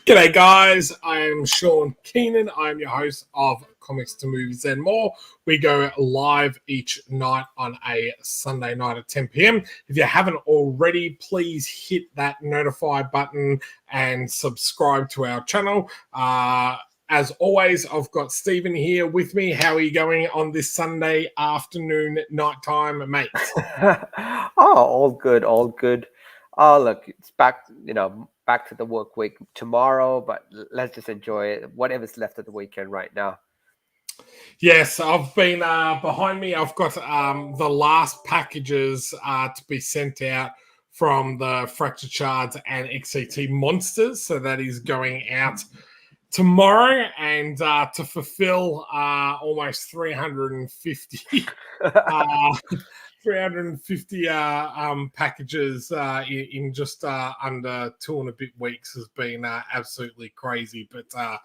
G'day guys, I am Shaun Keenan. I am your host of Comics to Movies and More. We go live each night on a Sunday night at 10 p.m. If you haven't already, please hit that notify button and subscribe to our channel. As always, I've got Stephen here with me. How are you going on this Sunday afternoon, nighttime, mate? All good, all good. Oh, look, it's back, back to the work week tomorrow, but let's just enjoy it, whatever's left of the weekend right now. Yes, I've been behind me. I've got the last packages to be sent out from the Fractured Shards and XCT Monsters. So that is going out tomorrow, and to fulfill almost 350 350 packages in just under 2 and a bit weeks has been absolutely crazy. But I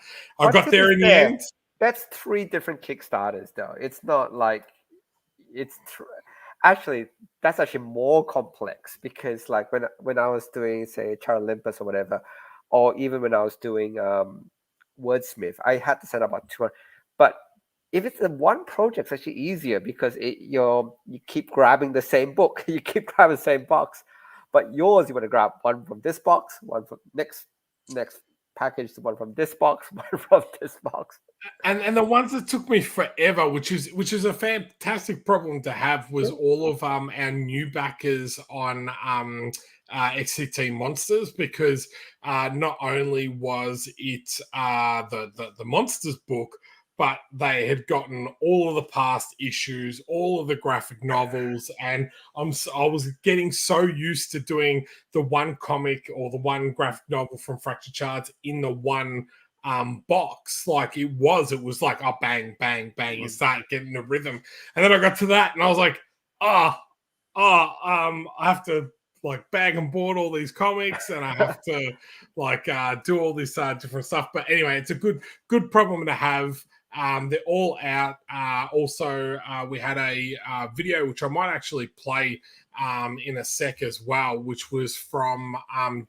got there in the end. That's 3 different Kickstarters, though. It's not like actually that's actually more complex, because like when I was doing, say, Charlie Olympus or whatever, or even when I was doing Wordsmith, I had to set up about 200. But if it's a one project, it's actually easier, because you keep grabbing the same book, you keep grabbing the same box. But yours, you want to grab one from this box, one from next package, one from this box, one from this box. And the ones that took me forever, which is a fantastic problem to have, was all of our new backers on XCT Monsters, because not only was it the Monsters book, but they had gotten all of the past issues, all of the graphic novels, and I was getting so used to doing the one comic or the one graphic novel from Fractured Shards in the one box. Like it was like, oh, bang, bang, bang, you start getting the rhythm. And then I got to that and I was like, I have to like bag and board all these comics, and I have to like do all this different stuff. But anyway, it's a good problem to have. They're all out. Also, we had a video which I might actually play in a sec as well, which was from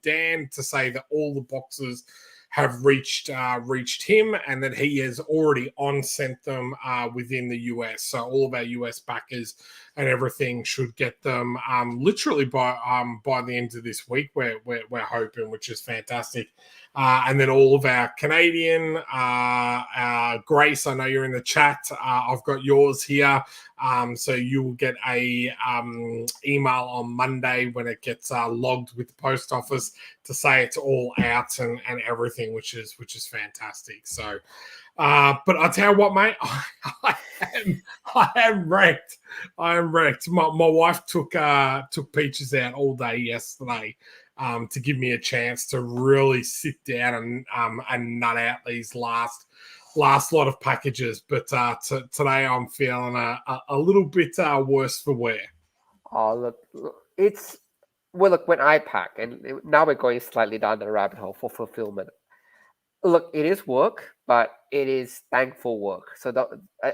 Dan, to say that all the boxes have reached him, and that he has already sent them within the US. So all of our US backers and everything should get them literally by the end of this week. We're hoping, which is fantastic. And then all of our Canadian, Grace, I know you're in the chat. I've got yours here. So you will get a email on Monday when it gets logged with the post office to say it's all out and everything, which is fantastic. So, but I tell you what, mate, I am wrecked. I am wrecked. My wife took Peaches out all day yesterday to give me a chance to really sit down and nut out these last lot of packages. But today I'm feeling a little bit worse for wear. Oh, look, look, when I pack, and now we're going slightly down the rabbit hole for fulfillment. Look, it is work, but it is thankful work. So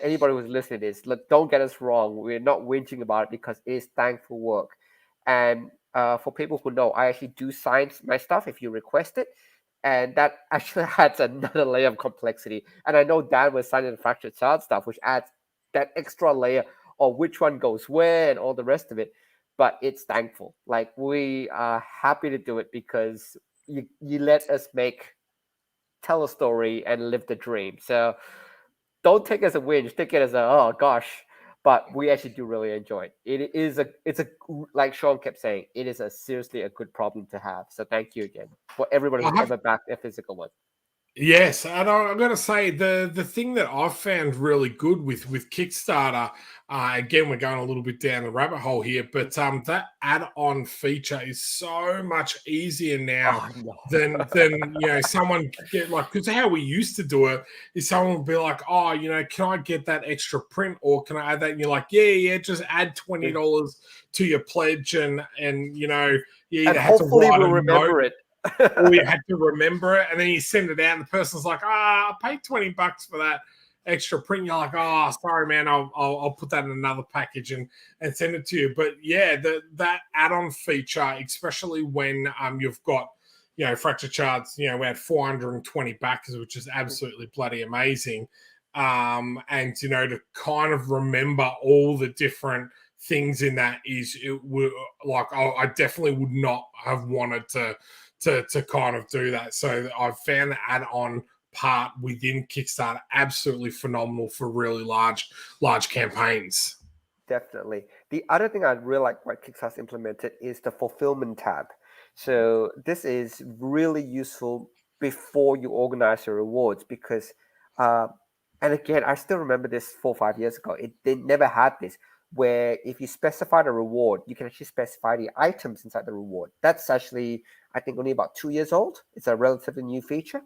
anybody who's listening to this, look, don't get us wrong. We're not whinging about it, because it is thankful work. And for people who know, I actually do sign my stuff if you request it. And that actually adds another layer of complexity. And I know Dan was signing the Fractured Shards stuff, which adds that extra layer of which one goes where and all the rest of it. But it's thankful. Like, we are happy to do it, because you let us tell a story and live the dream. So don't take it as a whinge, take it as oh gosh. But we actually do really enjoy it. It's a like Shaun kept saying, it is seriously a good problem to have. So thank you again for everybody who's ever backed a physical one. Yes, and I'm going to say the thing that I've found really good with Kickstarter, again, we're going a little bit down the rabbit hole here, but that add-on feature is so much easier now than someone get, like, because how we used to do it is someone would be like, oh, can I get that extra print, or can I add that? And you're like, yeah, just add $20 to your pledge, and you either have to write we'll remember it. Or you had to remember it, and then you send it out, and the person's like, I paid $20 for that extra print. You're like, oh, sorry, man, I'll put that in another package and send it to you. But yeah, that add-on feature, especially when you've got Fractured Shards, we had 420 backers, which is absolutely bloody amazing. And to kind of remember all the different things in that I definitely would not have wanted to kind of do that. So I've found the add-on part within Kickstarter absolutely phenomenal for really large campaigns. Definitely. The other thing I really like what Kickstarter implemented is the fulfillment tab. So this is really useful before you organize your rewards because, and again, I still remember this 4 or 5 years ago. They never had this where if you specify the reward, you can actually specify the items inside the reward. That's actually, I think, only about 2 years old. It's a relatively new feature.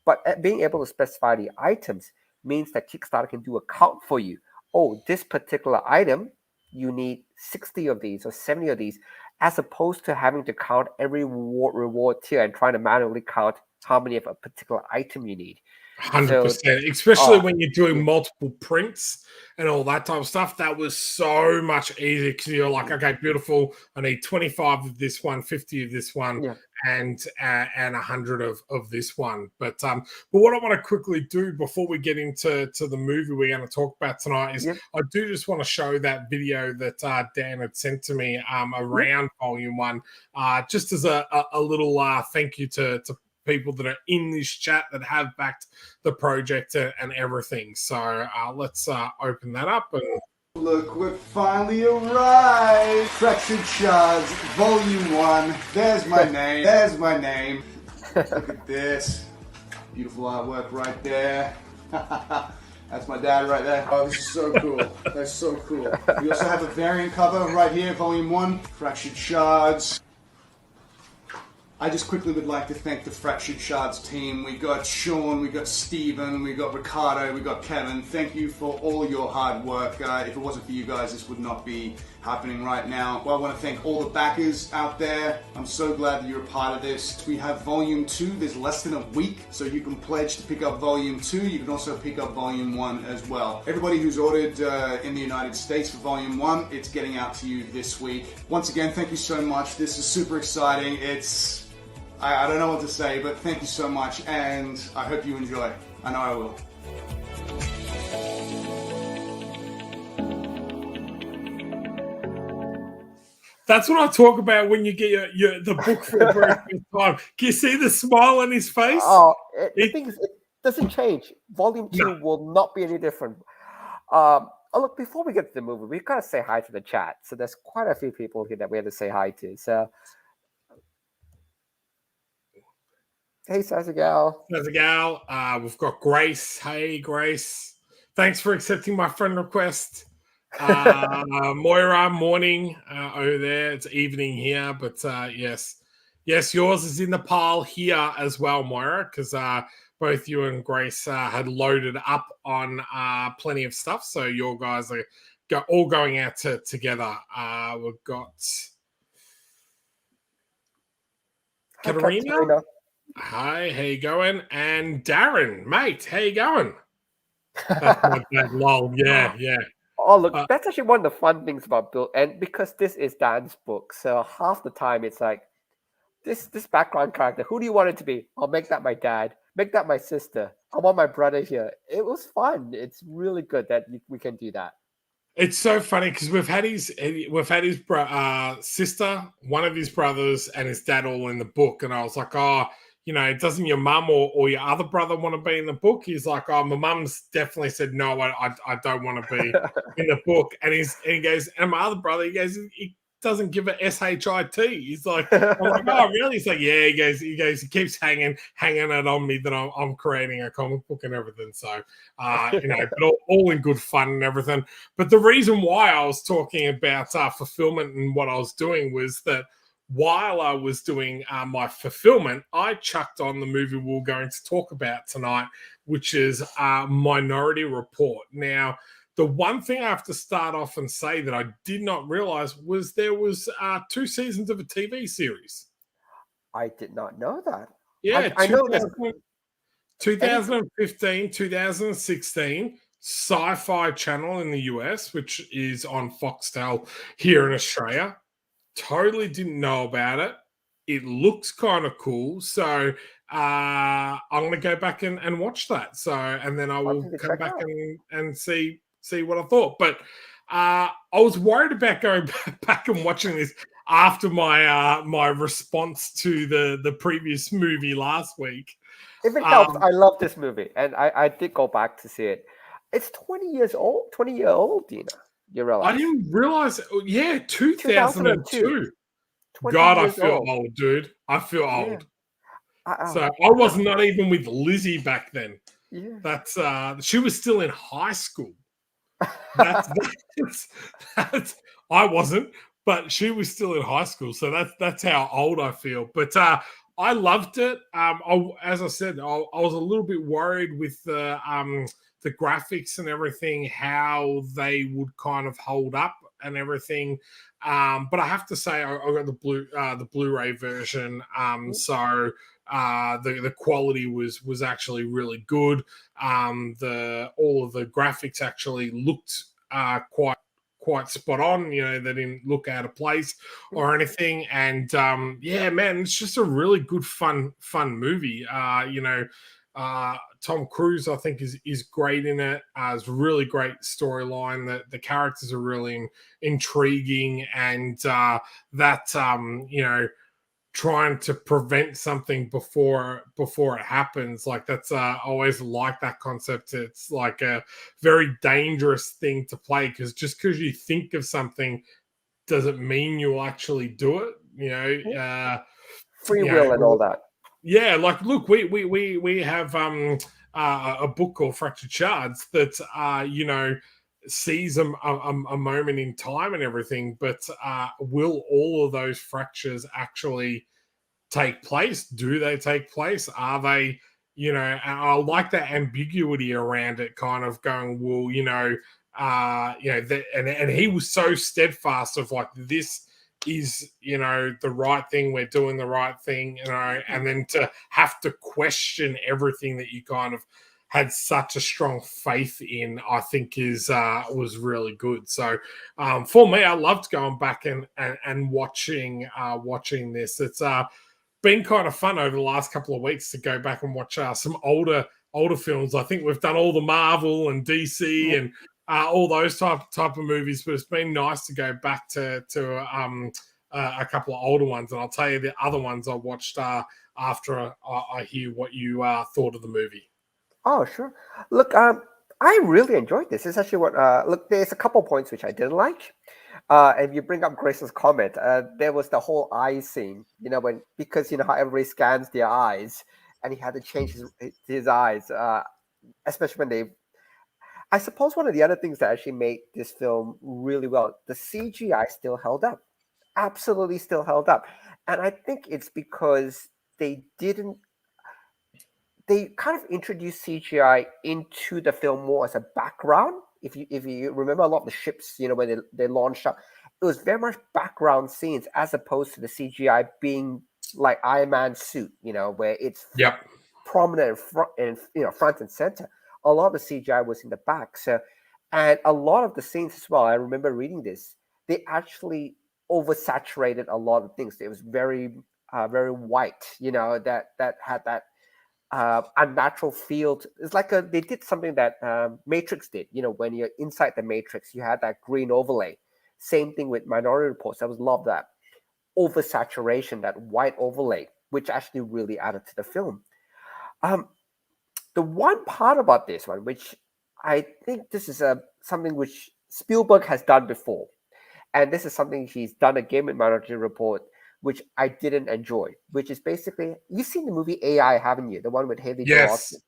But being able to specify the items means that Kickstarter can do a count for you. Oh, this particular item, you need 60 of these or 70 of these, as opposed to having to count every reward tier and trying to manually count how many of a particular item you need. 100%, especially when you're doing multiple prints and all that type of stuff. That was so much easier because you're like, okay, beautiful. I need 25 of this one, 50 of this one, and 100 of this one. But what I want to quickly do before we get into the movie we're going to talk about tonight is I do just want to show that video that Dan had sent to me around Volume 1, just as a little thank you to people that are in this chat that have backed the project and everything. So let's open that up. And look, we've finally arrived. Fractured Shards, Volume 1. There's my name. There's my name. Look at this. Beautiful artwork right there. That's my dad right there. Oh, this is so cool. That's so cool. We also have a variant cover right here, Volume 1. Fractured Shards. I just quickly would like to thank the Fractured Shards team. We got Shaun, we got Stephen, we got Ricardo, we got Kevin. Thank you for all your hard work. If it wasn't for you guys, this would not be happening right now. Well, I want to thank all the backers out there. I'm so glad that you're a part of this. We have Volume 2. There's less than a week, so you can pledge to pick up Volume 2. You can also pick up Volume 1 as well. Everybody who's ordered in the United States for Volume 1, it's getting out to you this week. Once again, thank you so much. This is super exciting. I don't know what to say, but thank you so much, and I hope you enjoy. I know I will. That's what I talk about when you get the book for the very first time. Can you see the smile on his face? Oh, the thing is, it doesn't change. Volume 2 will not be any different. Look, before we get to the movie, we've got to say hi to the chat. So there's quite a few people here that we have to say hi to. So, hey, Sazagal. We've got Grace. Hey, Grace. Thanks for accepting my friend request. Moira, morning over there. It's evening here, but yes, yours is in the pile here as well, Moira, because both you and Grace had loaded up on plenty of stuff. So your guys are all going out together. We've got Katarina. Hi, how you going? And Darren, mate, how you going? That's my dad, lol. Yeah. Oh, look, that's actually one of the fun things about Bill, and because this is Dan's book, so half the time it's like, this background character, who do you want it to be? I'll make that my dad, make that my sister, I want my brother here. It was fun. It's really good that we can do that. It's so funny because we've had his sister, one of his brothers, and his dad all in the book, and I was like, doesn't your mum or your other brother want to be in the book? He's like, my mum's definitely said, no, I don't want to be in the book. And he goes, and my other brother, he goes, he doesn't give a SHIT. He's like, I'm like, oh, really? He's like, yeah, he keeps hanging it on me that I'm creating a comic book and everything. So, but all in good fun and everything. But the reason why I was talking about fulfillment and what I was doing was that while I was doing my fulfillment, I chucked on the movie we're going to talk about tonight, which is Minority Report. Now, the one thing I have to start off and say that I did not realize was there was 2 seasons of a TV series. I did not know that. Yeah, I know that 2015, 2016, Sci-Fi Channel in the US, which is on Foxtel here in Australia. Totally didn't know about it. it looks kind of cool. So I'm gonna go back and watch that. So and then I will Something to come check back out. and see what I thought. But I was worried about going back and watching this after my my response to the previous movie last week. If it helps, I love this movie, and I did go back to see it. It's 20 years old, 20-year-old, Dina. You realize? I didn't realize. Yeah, 2002, 2002. 20 God, I years feel old. old, dude. I feel Yeah. old. So I I was know. not even with Lizzie back then. Yeah. That's she was still in high school. That's, that's I wasn't, but she was still in high school. So that's how old I feel. But I loved it. As I said, I was a little bit worried with the graphics and everything, how they would kind of hold up and everything. But I have to say, I got the Blu-ray version. So the quality was actually really good. All of the graphics actually looked quite spot on. You know, they didn't look out of place or anything. And yeah, man, it's just a really good fun movie. Tom Cruise, I think, is great in it. It's a really great storyline. The characters are really intriguing, and trying to prevent something before it happens, like that's I always like that concept. It's like a very dangerous thing to play, because just because you think of something doesn't mean you'll actually do it, Free will and all that. yeah, like look, we have a book called Fractured Shards that sees a moment in time and everything, but will all of those fractures actually take place? Do they take place? Are they, and I like that ambiguity around it, kind of going, well, and he was so steadfast of like, this is, the right thing, we're doing the right thing, and then to have to question everything that you kind of had such a strong faith in, I think was really good. So for me, I loved going back and watching this. It's been kind of fun over the last couple of weeks to go back and watch some older films. I think we've done all the Marvel and DC and all those type of movies, but it's been nice to go back to a couple of older ones. And I'll tell you the other ones I watched after I hear what you thought of the movie. Oh, sure. Look, I really enjoyed this. It's actually what. Look, there's a couple points which I didn't like. And you bring up Grace's comment. There was the whole eye scene, because how everybody scans their eyes, and he had to change his eyes, especially when they. I suppose one of the other things that actually made this film really well, the CGI still held up, absolutely still held up, and I think it's because they didn't. They kind of introduced CGI into the film more as a background. If you remember a lot of the ships, when they launched up, it was very much background scenes as opposed to the CGI being like Iron Man's suit, where it's prominent front and center. A lot of the CGI was in the back. So, and a lot of the scenes as well, I remember reading this, they actually oversaturated a lot of things. It was very, very white, that had that unnatural field. It's like they did something that Matrix did. When you're inside the Matrix, you had that green overlay. Same thing with Minority Reports. I was love that oversaturation, that white overlay, which actually really added to the film. The one part about this one, which I think this is something which Spielberg has done before, and this is something he's done again with Minority Report, which I didn't enjoy, which is basically, you've seen the movie AI, haven't you? The one with Haley Joel Osment.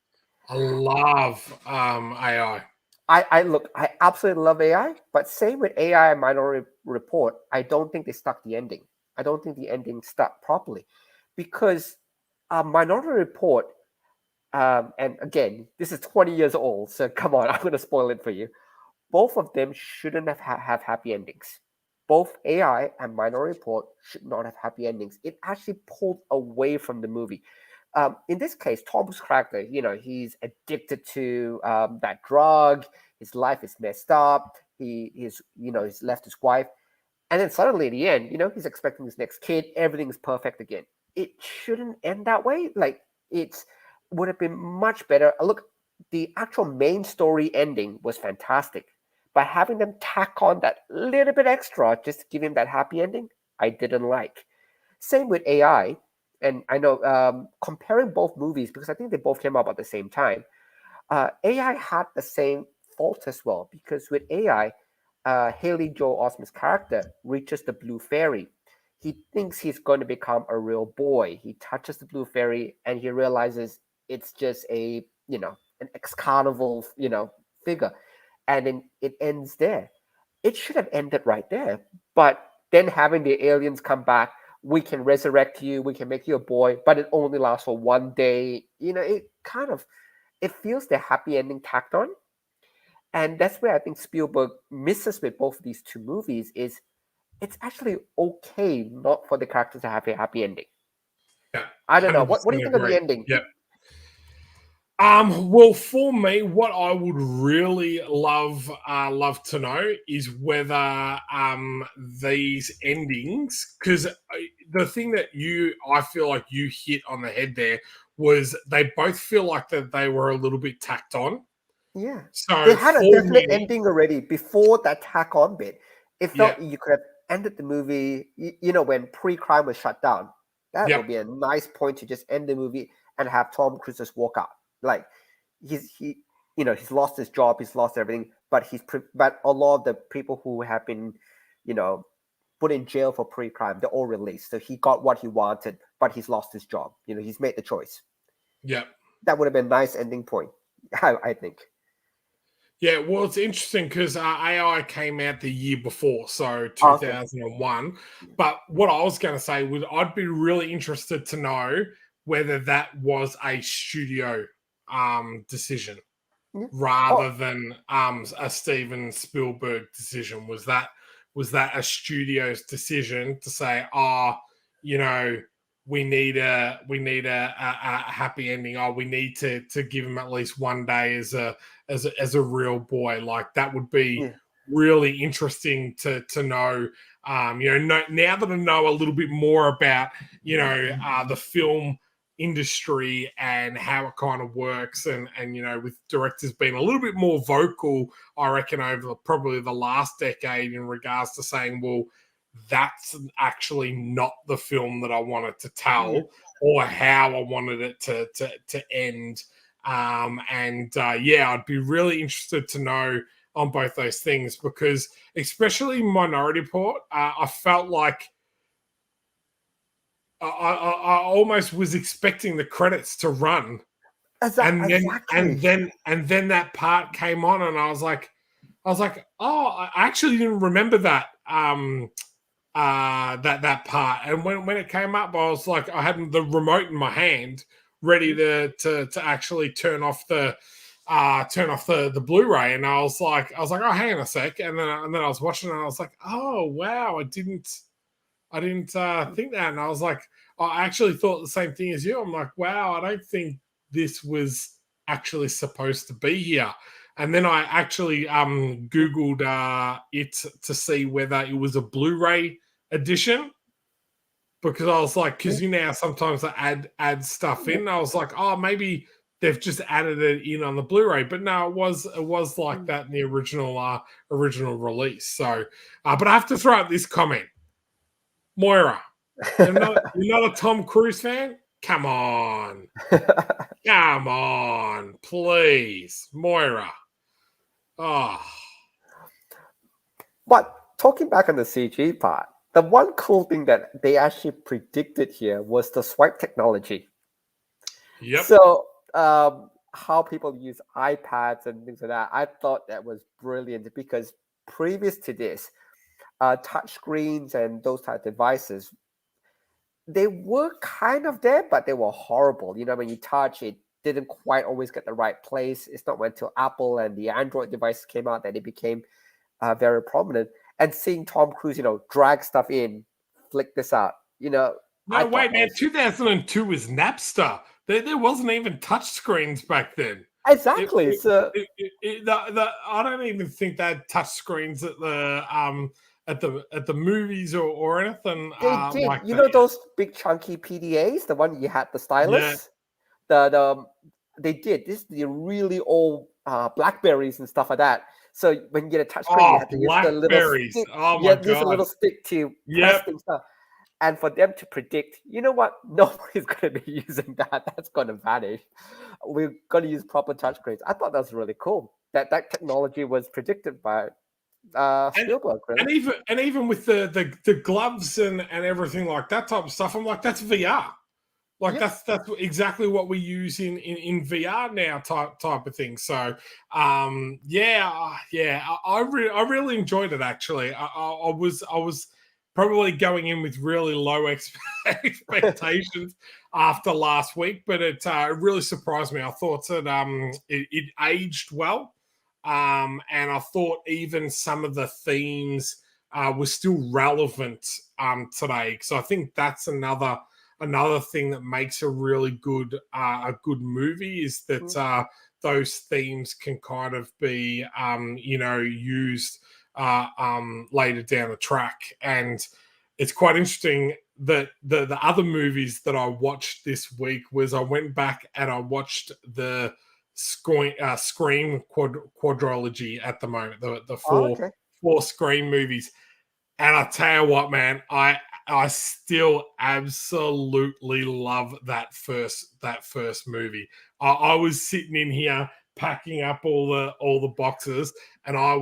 I love AI. I absolutely love AI, but same with AI and Minority Report, I don't think they stuck the ending. I don't think the ending stuck properly, because Minority Report, and again, this is 20 years old, so come on, I'm going to spoil it for you. Both of them shouldn't have happy endings. Both AI and Minority Report should not have happy endings. It actually pulled away from the movie. In this case, Tom's character, he's addicted to that drug. His life is messed up. He's left his wife, And then suddenly at the end, he's expecting his next kid. Everything's perfect again. It shouldn't end that way. Like, it would have been much better. Look, the actual main story ending was fantastic. But having them tack on that little bit extra just to give him that happy ending, I didn't like. Same with AI. And I know comparing both movies, because I think they both came out at the same time, AI had the same fault as well. Because with AI, Haley Joel Osment's character reaches the blue fairy. He thinks he's going to become a real boy. He touches the blue fairy and he realizes it's just an ex-carnival, figure. And then it ends there. It should have ended right there. But then having the aliens come back, we can resurrect you, we can make you a boy, but it only lasts for one day. It feels the happy ending tacked on. And that's where I think Spielberg misses with both of these two movies is it's actually okay not for the characters to have a happy ending. Yeah, I don't know. What do you think of the ending? Yeah. Well, for me, what I would really love to know is whether these endings, because the thing that I feel like you hit on the head there was they both feel like that they were a little bit tacked on. Yeah. So they had a definite ending already before that tack on bit. It felt you could have ended the movie, when pre-crime was shut down. That would be a nice point to just end the movie and have Tom Cruise just walk out. Like he's lost his job, he's lost everything, but but a lot of the people who have been, put in jail for pre-crime, they're all released. So he got what he wanted, but he's lost his job. He's made the choice. Yeah. That would have been a nice ending point, I think. Yeah, well, it's interesting because AI came out the year before, so 2001. Okay. But what I was going to say was I'd be really interested to know whether that was a studio decision rather than a Steven Spielberg decision. Was that a studio's decision to say, we need a happy ending. We need to give him at least one day as a real boy. Like that would be really interesting to know. Now that I know a little bit more about the film industry and how it kind of works, and with directors being a little bit more vocal, I reckon over probably the last decade in regards to saying, well, that's actually not the film that I wanted to tell or how I wanted it to end. I'd be really interested to know on both those things because especially Minority Report, I felt like I almost was expecting the credits to run. And then that part came on and I was like, oh, I actually didn't remember that. That part, and when it came up, I was like, I had the remote in my hand, ready to actually turn off the Blu-ray, and I was like, oh, hang on a sec, and then I was watching it, and I was like, oh wow, I didn't think that, and I was like, I actually thought the same thing as you. I'm like, wow, I don't think this was actually supposed to be here. And then I actually Googled it to see whether it was a Blu-ray edition because I was like, because sometimes I add stuff in. I was like, oh, maybe they've just added it in on the Blu-ray, but no, it was like that in the original release. So, but I have to throw out this comment, Moira. You're not a Tom Cruise fan? Come on, come on, please, Moira. Oh. But talking back on the CG part, the one cool thing that they actually predicted here was the swipe technology. Yep. So how people use iPads and things like that, I thought that was brilliant because previous to this, touch screens and those type of devices, they were kind of there, but they were horrible. When you touch it, didn't quite always get the right place. It's not until Apple and the Android devices came out that it became very prominent. And seeing Tom Cruise, drag stuff in, flick this out, No, wait, man. 2002 was Napster. There wasn't even touch screens back then. Exactly. I don't even think they had touch screens at the at the movies or anything They did. like You that? know those big chunky PDAs, the one you had the Yeah. stylus. The they did this. The really old Blackberries and stuff like that. So when you get a touchscreen, you Oh, have to use the little Blackberries. stick. Oh You my have to use a God. little stick to press Yep. things up. And for them to predict, you know what? Nobody's going to be using that. That's going to vanish. We're going to use proper touchscreens. I thought that was really cool. That technology was predicted by Spielberg. And Really? even with the gloves and everything like that type of stuff, I'm like, that's VR. Like Yep. that's exactly what we use in VR now, type of thing. So I really enjoyed it actually. I was probably going in with really low expectations after last week, but it really surprised me. I thought that it aged well, and I thought even some of the themes were still relevant today. So I think that's another thing that makes a really good movie is that those themes can kind of be used later down the track. And it's quite interesting that the other movies that I watched this week was I went back and I watched the Scream quadrilogy at the moment, the Oh, four okay. Scream movies. And I tell you what, man, I still absolutely love that first movie. I was sitting in here packing up all the boxes, and I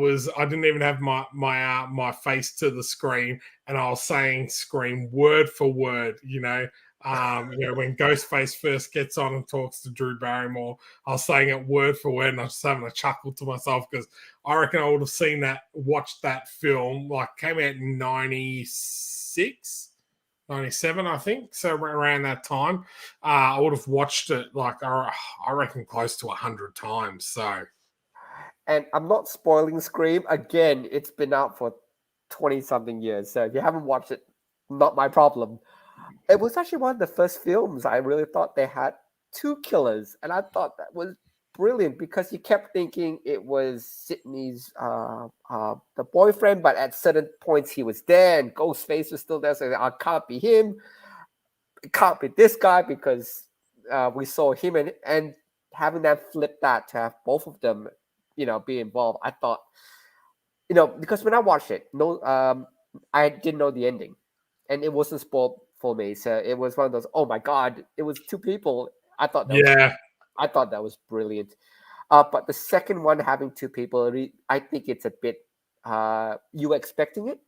didn't even have my face to the screen, and I was saying Scream word for word. When Ghostface first gets on and talks to Drew Barrymore, I was saying it word for word, and I was just having a chuckle to myself because I reckon I would have watched that film, like came out in 96, 97, I think. So around that time, I would have watched it like, I reckon close to 100 times. So. And I'm not spoiling Scream. Again, it's been out for 20 something years. So if you haven't watched it, not my problem. It was actually one of the first films I really thought they had two killers. And I thought that was brilliant because you kept thinking it was Sydney's the boyfriend, but at certain points he was there and Ghostface was still there. So I can't be him. It can't be this guy because we saw him and having that flip that to have both of them, be involved. I thought, because when I watched it, I didn't know the ending, and it wasn't spoiled for me. So it was one of those. Oh my god, it was two people. I thought that was brilliant. But the second one having two people, I think it's a bit. You were expecting it,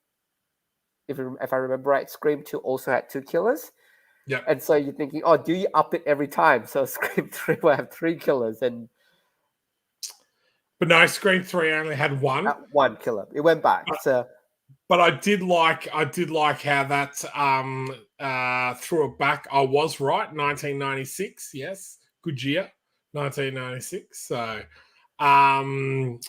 if I remember right. Scream 2 also had two killers. Yeah. And so you're thinking, oh, do you up it every time? So Scream 3 will have three killers and. But no, Scream 3 only had one. One killer. It went back. But I did like how that threw it back. I was right, 1996. Yes, good year, 1996. So, and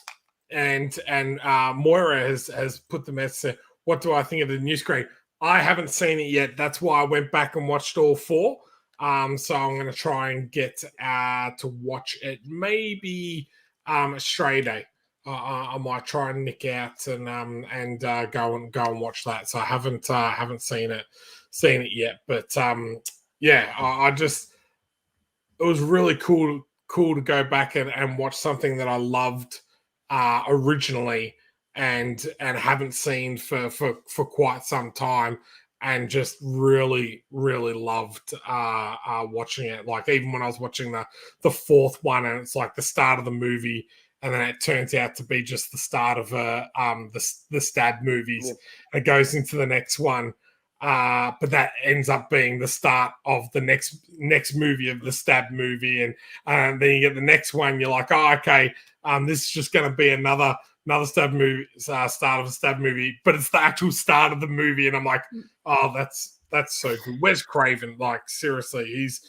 Moira has put the message. What do I think of the new Scream? I haven't seen it yet. That's why I went back and watched all four. So I'm going to try and get to watch it maybe Stray Day. I might try and nick out and go and watch that. So I haven't seen it yet, but I just, it was really cool to go back and watch something that I loved originally and haven't seen for quite some time, and just really loved watching it. Like even when I was watching the fourth one, and it's like the start of the movie, and then it turns out to be just the start of the Stab movies. Yeah. It goes into the next one, but that ends up being the start of the next movie of the Stab movie, and then you get the next one. You're like, oh, okay, this is just going to be another Stab movie, start of a Stab movie, but it's the actual start of the movie, and I'm like, oh, that's so good. Where's Craven? Like seriously, he's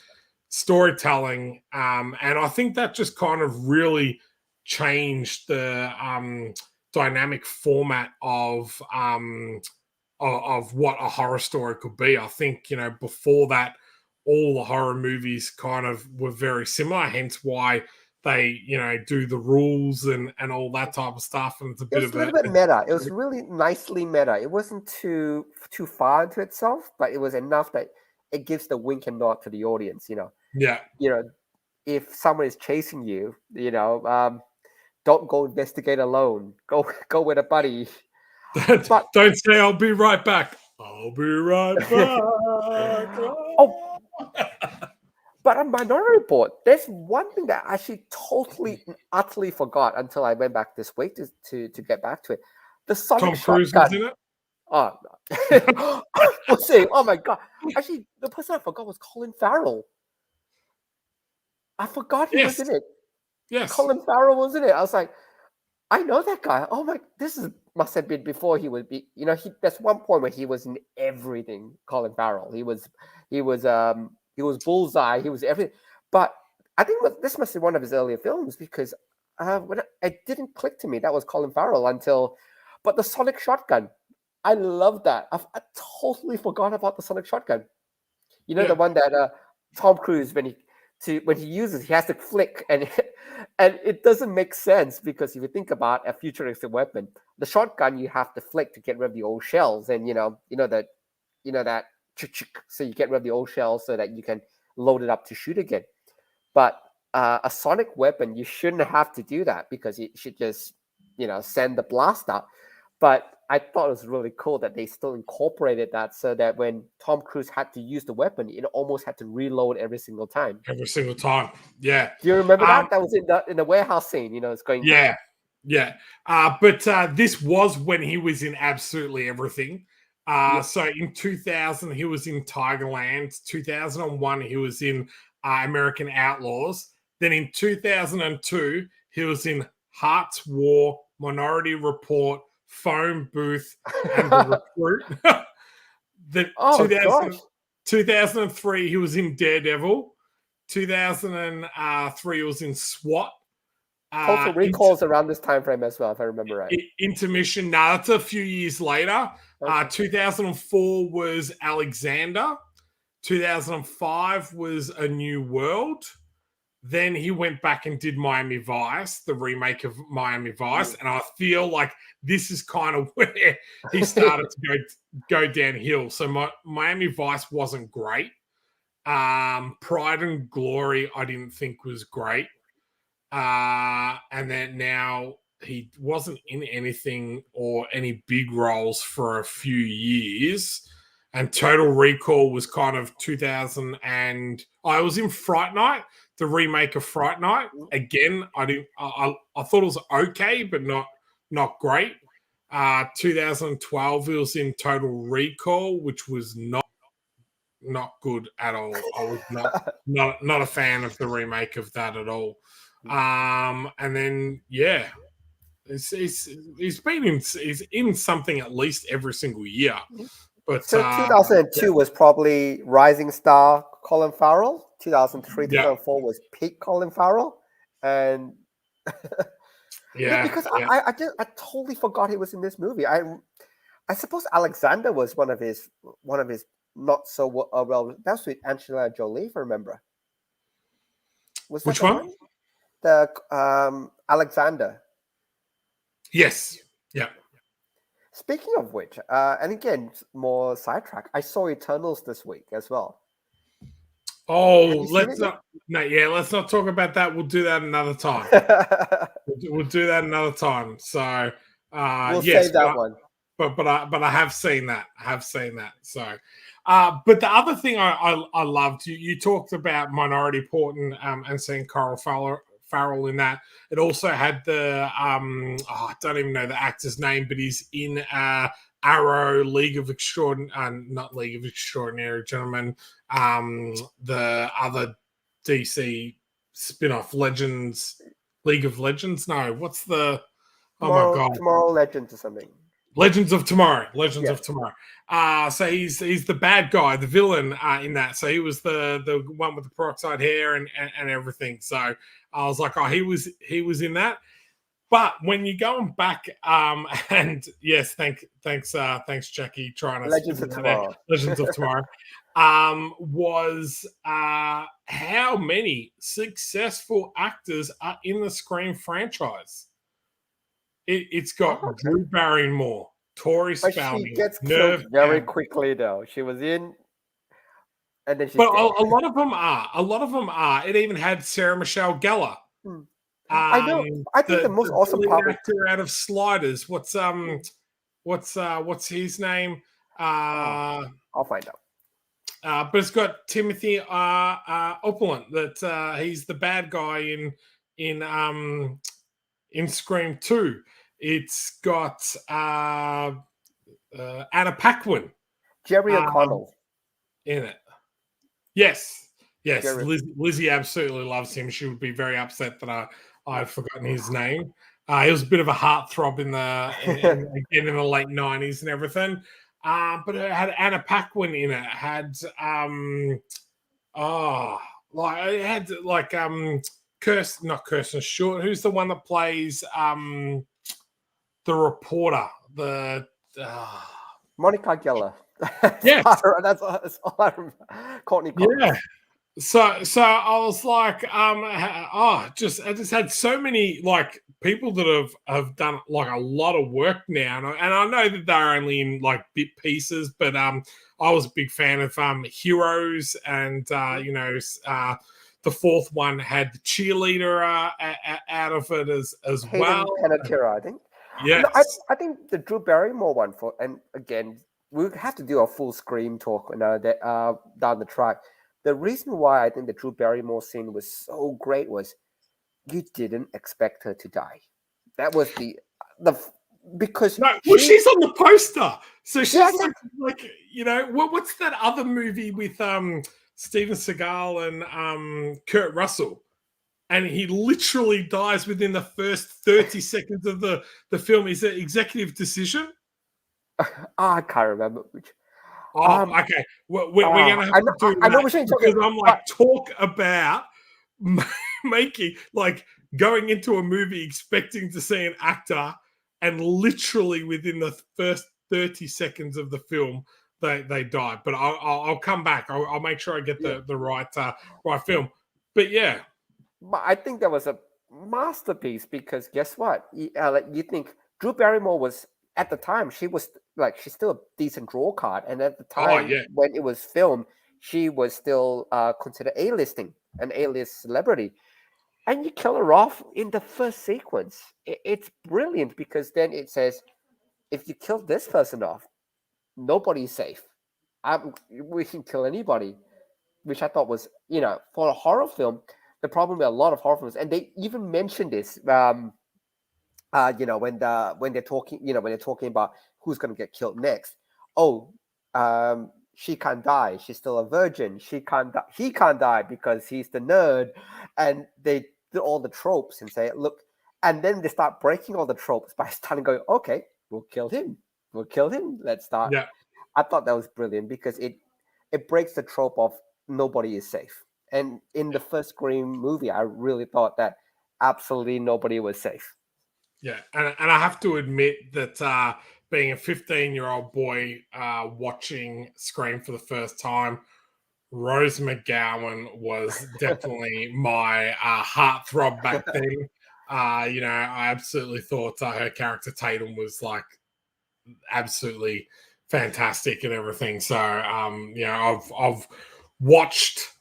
storytelling, and I think that just kind of really changed the dynamic format of what a horror story could be. I think, before that, all the horror movies kind of were very similar, hence why they do the rules and all that type of stuff, and it's a It bit was of a little bit meta. It was really nicely meta. It wasn't too far into itself, but it was enough that it gives the wink and nod to the audience. yeah. If someone is chasing you, don't go investigate alone. Go with a buddy. But Don't say I'll be right back. I'll be right back. oh, but on Minority Report, there's one thing that I actually totally and utterly forgot until I went back this week to get back to it. The Sonic Tom Cruise shotgun. was in it. Oh, we'll see. Oh my god! Actually, the person I forgot was Colin Farrell. I forgot he was in it. Yes. Colin Farrell was in it. I was like, I know that guy. Oh my! Must have been before he would be. There's one point where he was in everything. Colin Farrell. He was Bullseye. He was everything. But I think this must be one of his earlier films because when it didn't click to me that was Colin Farrell until. But the Sonic shotgun, I love that. I totally forgot about the Sonic shotgun. The one that Tom Cruise when he uses, he has to flick, and it doesn't make sense because if you think about a futuristic weapon, the shotgun you have to flick to get rid of the old shells, and that so you get rid of the old shells so that you can load it up to shoot again. But a sonic weapon, you shouldn't have to do that because you should just send the blast out. But I thought it was really cool that they still incorporated that so that when Tom Cruise had to use the weapon, it almost had to reload every single time. Every single time, yeah. Do you remember that? That was in the warehouse scene. It's going. Yeah. But this was when he was in absolutely everything. So in 2000, he was in Tigerland. 2001, he was in American Outlaws. Then in 2002, he was in Hearts War, Minority Report, Phone Booth, and The Recruit. 2003, he was in Daredevil. 2003, he was in SWAT. Total Recall's around this time frame as well, if I remember right. Intermission. That's a few years later. Okay. 2004 was Alexander. 2005 was A New World. Then he went back and did Miami Vice, the remake of Miami Vice. And I feel like this is kind of where he started to go downhill. So Miami Vice wasn't great. Pride and Glory, I didn't think was great. And then now he wasn't in anything or any big roles for a few years. And Total Recall was kind of 2000, and I was in Fright Night, the remake of Fright Night. Again, I thought it was okay, but not great. 2012, he was in Total Recall, which was not good at all. I was not a fan of the remake of that at all. And then he's in something at least every single year. But so 2002 was probably Rising Star Colin Farrell. 2003, 2004 was peak Colin Farrell, and because I totally forgot he was in this movie. I suppose Alexander was one of his not so well. That's with Angelina Jolie, if I remember. Was that which one? The Alexander. Yes. Yeah. Speaking of which, and again, more sidetrack. I saw Eternals this week as well. Oh, let's not talk about that. We'll do that another time. We'll do that another time. So we'll yes, save that one. But I have seen that. So, but the other thing I loved, you talked about Minority Report and seeing Colin Farrell in that. It also had the I don't even know the actor's name, but he's in Arrow, not League of Extraordinary Gentlemen, the other DC spin-off, League of Legends. No, what's the my god, Tomorrow Legends or something. Legends of Tomorrow. of Tomorrow. So he's the bad guy, the villain in that. So he was the one with the peroxide hair and everything. So I was like, oh, he was in that. But when you're going back, and yes, thanks, Jackie, trying to Legends spit of it out there. Tomorrow. Legends of Tomorrow. Was how many successful actors are in the Scream franchise? It's got Drew Barrymore, Tori But Spelling, she gets Nerve killed very Campbell. quickly, though. She was in, and then she's But dead. a lot of them are. A lot of them are. It even had Sarah Michelle Gellar. I know. I think the most awesome lead part. actor out of Sliders. What's his name? I'll find out. But it's got Timothy Opulent. That he's the bad guy in Scream 2. It's got Anna Paquin. Jerry O'Connell In it. Yes. Jerry. Lizzie absolutely loves him. She would be very upset that I'd forgotten his name. He was a bit of a heartthrob in the late 90s and everything. But it had Anna Paquin in it. It had Kirsten Stewart. Who's the one that plays the reporter? Monica Geller. Yes. That's all I remember. Courtney Cox. Yeah. So I was like, I just had so many like people that have done like a lot of work now, and I know that they're only in like bit pieces, but I was a big fan of Heroes, and the fourth one had the cheerleader out of it as Hayden well. Panettiere, I think. Yes. No, I think the Drew Barrymore one and again, we'll have to do a full Scream talk down the track. The reason why I think the Drew Barrymore scene was so great was you didn't expect her to die. That was because she's on the poster, so she's like what's that other movie with Steven Seagal and Kurt Russell, and he literally dies within the first 30 seconds of the film. Is it Executive Decision? I can't remember which. Okay. We're going to have to do that. I know what you're talking about. I'm like, talk about making, like, going into a movie expecting to see an actor, and literally within the first 30 seconds of the film, they die. But I'll come back. I'll make sure I get the right film. But yeah. But I think that was a masterpiece because guess what? You think Drew Barrymore was, at the time, she's still a decent draw card, and at the time when it was filmed, she was still considered an A-list celebrity, and you kill her off in the first sequence. It's brilliant because then it says, if you kill this person off, nobody's safe. We can kill anybody, which I thought was, for a horror film, the problem with a lot of horror films, and they even mentioned this. When they're talking about who's going to get killed next. She can't die. She's still a virgin. She can't die. He can't die because he's the nerd. And they do all the tropes and say, look, and then they start breaking all the tropes by starting going, okay, we'll kill him. Let's start. Yeah. I thought that was brilliant because it breaks the trope of nobody is safe. And in the first Scream movie, I really thought that absolutely nobody was safe. Yeah, and I have to admit that being a 15-year-old boy watching Scream for the first time, Rose McGowan was definitely my heartthrob back then. I absolutely thought her character Tatum was like absolutely fantastic and everything. So, I've watched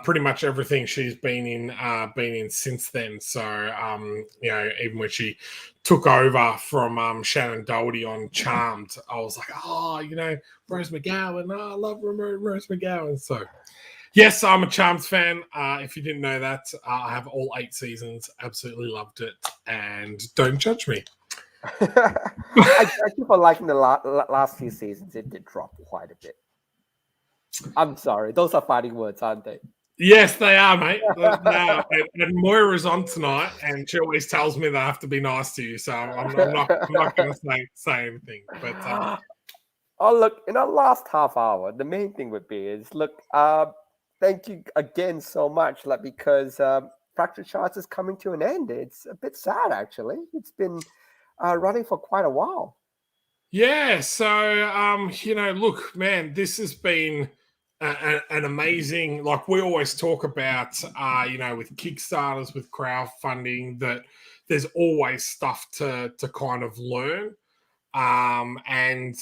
pretty much everything she's been in since then. So, even when she took over from Shannon Doherty on Charmed, I was like, Rose McGowan. I love Rose McGowan. So, yes, I'm a Charmed fan. If you didn't know that, I have all 8 seasons. Absolutely loved it. And don't judge me. I keep on liking the last few seasons. It did drop quite a bit. I'm sorry. Those are fighting words, aren't they? Yes, they are, mate. They are. And Moira's on tonight, and she always tells me that I have to be nice to you, so I'm not going to say anything. But look, in our last half hour, the main thing would be is thank you again so much, because Fractured Shards is coming to an end. It's a bit sad, actually. It's been running for quite a while. Yeah, so look, man, this has been an amazing. Like we always talk about, with Kickstarters, with crowdfunding, that there's always stuff to kind of learn. And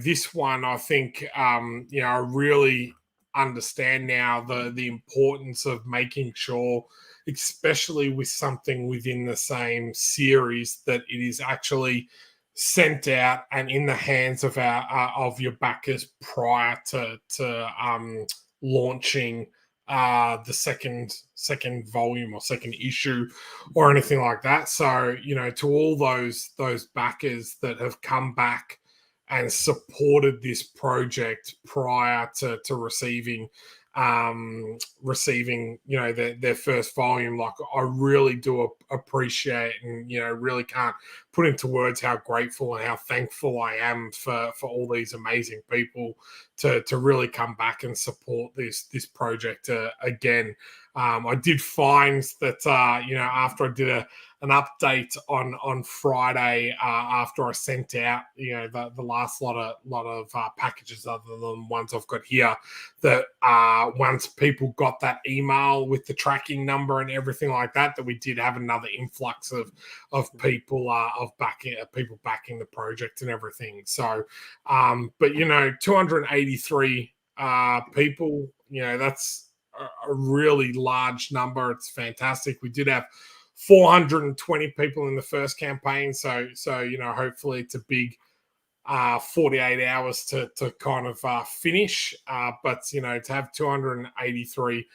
this one, I think, I really understand now the importance of making sure, especially with something within the same series, that it is actually sent out and in the hands of your backers prior to launching the second volume or second issue or anything like that. So to all those backers that have come back and supported this project prior to receiving their first volume, like I really do appreciate, and really can't put into words how grateful and how thankful I am for all these amazing people to really come back and support this project again. I did find that after I did an update on Friday, after I sent out the last lot of packages other than ones I've got here, that once people got that email with the tracking number and everything like that, that we did have another influx of people people backing the project and everything. So but 283 people, that's a really large number. It's fantastic. We did have 420 people in the first campaign, so hopefully it's a big 48 hours to kind of finish, but to have 283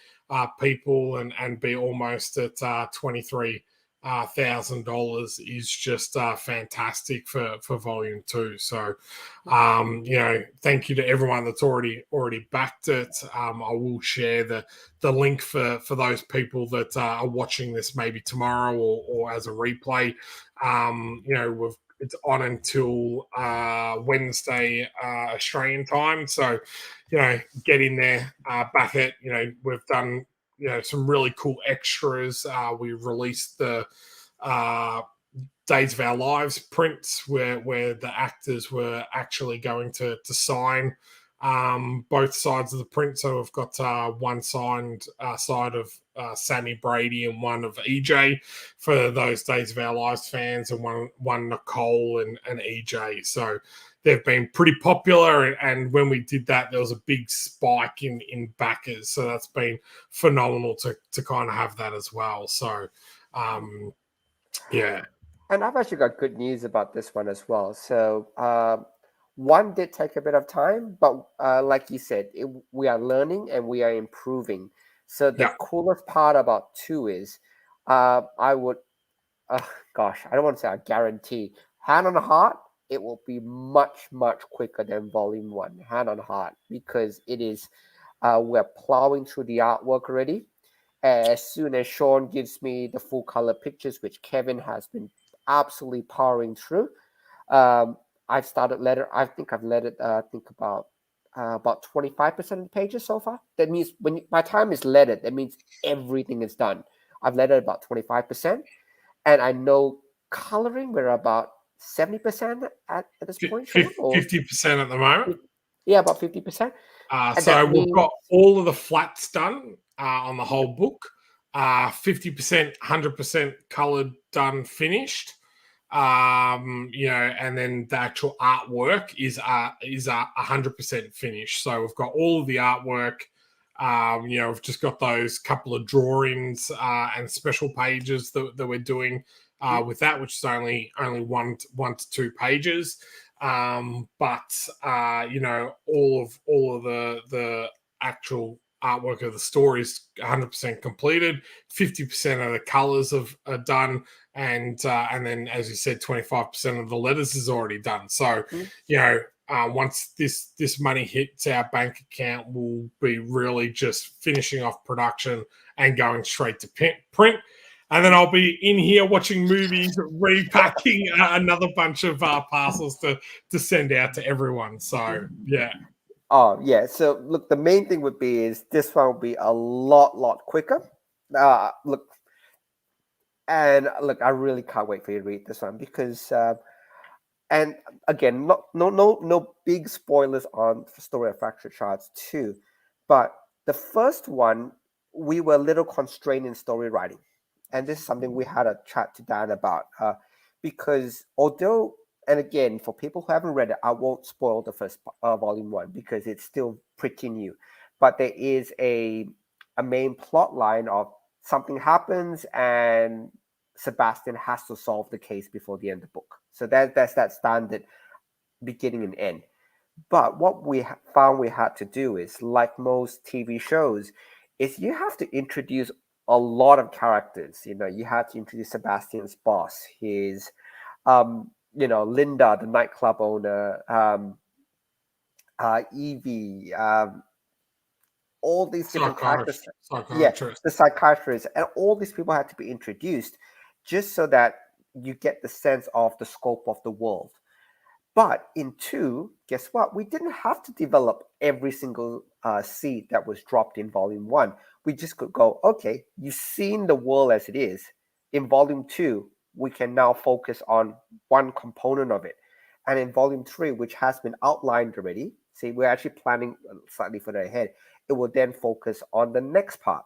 people and be almost at $23,000 is just fantastic for volume 2. So thank you to everyone that's already backed it. I will share the link for those people that are watching this maybe tomorrow or as a replay. It's on until Wednesday Australian time, so get in there, back it. We've done some really cool extras. We released the Days of Our Lives prints where the actors were actually going to sign both sides of the print. So we've got one signed side of Sammy Brady and one of EJ for those Days of Our Lives fans, and one Nicole and EJ. So they've been pretty popular, and when we did that, there was a big spike in backers. So that's been phenomenal to kind of have that as well. So yeah. And I've actually got good news about this one as well. So one did take a bit of time, but like you said, we are learning and we are improving. So the coolest part about 2 is I would, gosh, I don't want to say I guarantee, hand on heart, it will be much, much quicker than volume 1, hand on heart, because it is, we're plowing through the artwork already. As soon as Shaun gives me the full color pictures, which Kevin has been absolutely powering through, I've started I think I've let it about 25% of the pages so far. That means when my time is leaded, that means everything is done. I've let it about 25%, and I know coloring we're about 70% at this point. 50% at the moment. Yeah, about 50%. So we've got all of the flats done on the whole book. 50%, 100% colored, done, finished. And then the actual artwork is 100% finished. So we've got all of the artwork. We've just got those couple of drawings and special pages that we're doing with that, which is only 1 to 2 pages. But all of the actual artwork of the story is 100% completed. 50% of the colors are done, and then, as you said, 25% of the letters is already done. So once this money hits our bank account, we'll be really just finishing off production and going straight to print. And then I'll be in here watching movies, repacking another bunch of parcels to send out to everyone. So yeah. Oh, yeah. So, look, the main thing would be is this one will be a lot quicker. Look, And look, I really can't wait for you to read this one because, and again, no big spoilers on the story of Fractured Shards 2, but the first one we were a little constrained in story writing, and this is something we had a chat to Dan about, because although, and again, for people who haven't read it, I won't spoil the first volume 1 because it's still pretty new, but there is a main plot line of something happens and Sebastian has to solve the case before the end of the book. So that's that standard beginning and end. But what we found we had to do is, like most TV shows, is you have to introduce a lot of characters. You know, you had to introduce Sebastian's boss, his, Linda, the nightclub owner, Evie, all these different characters. Yeah, the psychiatrist, and all these people had to be introduced just so that you get the sense of the scope of the world. But in 2, guess what? We didn't have to develop every single seed that was dropped in volume 1. We just could go, okay, you've seen the world as it is. In volume 2, we can now focus on one component of it. And in volume 3, which has been outlined already, see, we're actually planning slightly further ahead, it will then focus on the next part.